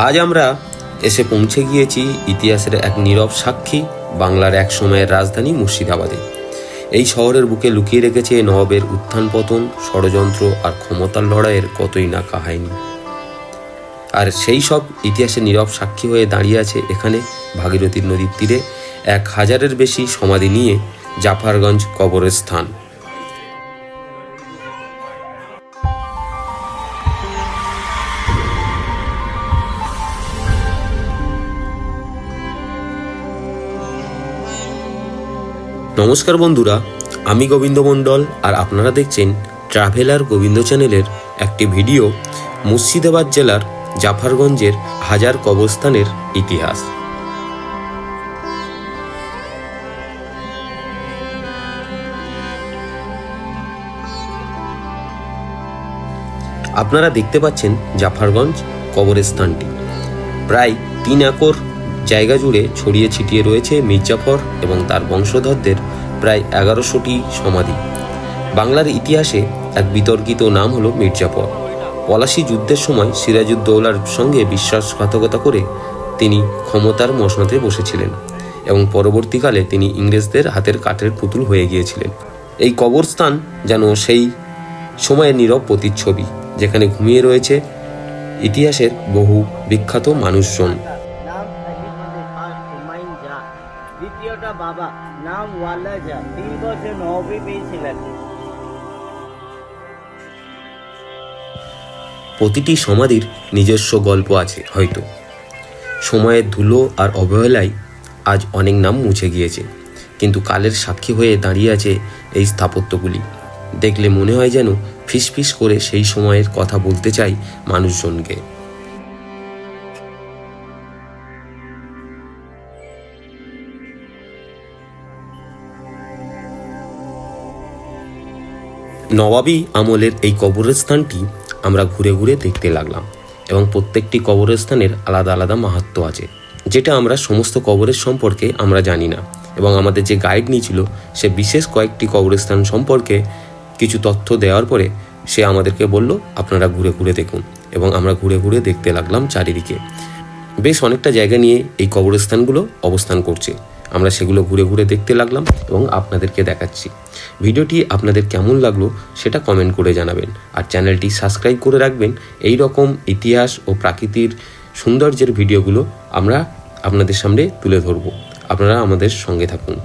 আজ আমরা এসে পৌঁছে গিয়েছি ইতিহাসের এক নীরব সাক্ষী, বাংলার এক সময়ের রাজধানী মুর্শিদাবাদে। এই শহরের বুকে লুকিয়ে রেখেছে নবাবের উত্থান পতন, ষড়যন্ত্র আর ক্ষমতার লড়াইয়ের কতই না কাহিনী। আর সেই সব ইতিহাসের নীরব সাক্ষী হয়ে দাঁড়িয়ে আছে এখানে ভাগীরথী নদীর তীরে 1000-এর বেশি সমাধি নিয়ে জাফরগঞ্জ কবরস্থান। নমস্কার বন্ধুরা, আমি গোবিন্দ মণ্ডল আর আপনারা দেখছেন ট্রাভেলার গোবিন্দ চ্যানেলের একটি ভিডিও মুর্শিদাবাদ জেলার জাফরগঞ্জের হাজার কবরস্থানের ইতিহাস। আপনারা দেখতে পাচ্ছেন জাফরগঞ্জ কবরস্থানটি প্রায় 3 একর জায়গা জুড়ে ছড়িয়ে ছিটিয়ে রয়েছে মির্জাফর এবং তার বংশধরদের প্রায় 1100টি সমাধি। বাংলার ইতিহাসে এক বিতর্কিত নাম হলো মির্জাফর। পলাশী যুদ্ধের সময় সিরাজউদ্দৌলার সঙ্গে বিশ্বাসঘাতকতা করে তিনি ক্ষমতার মসনদে বসেছিলেন এবং পরবর্তীকালে তিনি ইংরেজদের হাতের কাঠের পুতুল হয়ে গিয়েছিলেন। এই কবরস্থান যেন সেই সময়ের নীরব প্রতিচ্ছবি, যেখানে ঘুমিয়ে রয়েছে ইতিহাসের বহু বিখ্যাত মানুষজন। দ্বিতীয়টা বাবা নাম ওয়ালাজা, 3 বছর নবী পেয়েছিলেন। প্রতিটি সমাধির নিজস্ব গল্প আছে। হয়তো সময়ের ধুলো আর অবহেলায় আজ অনেক নাম মুছে গিয়েছে, কিন্তু কালের সাক্ষী হয়ে দাঁড়িয়ে আছে এই স্থাপত্যগুলি। দেখলে মনে হয় যেন ফিসফিস করে সেই সময়ের কথা বলতে চাই মানুষজনকে। নবাবী আমলের এই কবরস্থানটি আমরা ঘুরে ঘুরে দেখতে লাগলাম এবং প্রত্যেকটি কবরস্থানের আলাদা আলাদা মাহাত্ম্য আছে, যেটা আমরা সমস্ত কবরের সম্পর্কে আমরা জানি না। এবং আমাদের যে গাইড নিয়েছিল সে বিশেষ কয়েকটি কবরস্থান সম্পর্কে কিছু তথ্য দেওয়ার পরে সে আমাদেরকে বলল আপনারা ঘুরে ঘুরে দেখুন, এবং আমরা ঘুরে ঘুরে দেখতে লাগলাম চারিদিকে। বেশ অনেকটা জায়গা নিয়ে এই কবরস্থানগুলো অবস্থান করছে। আমরা সেগুলো ঘুরে ঘুরে দেখতে লাগলাম এবং আপনাদেরকে দেখাচ্ছি। ভিডিওটি আপনাদের কেমন লাগলো সেটা কমেন্ট করে জানাবেন, আর চ্যানেলটি সাবস্ক্রাইব করে রাখবেন। এই রকম ইতিহাস ও প্রাকৃতিক সৌন্দর্যের ভিডিওগুলো আমরা আপনাদের সামনে তুলে ধরব। আপনারা আমাদের সঙ্গে থাকুন।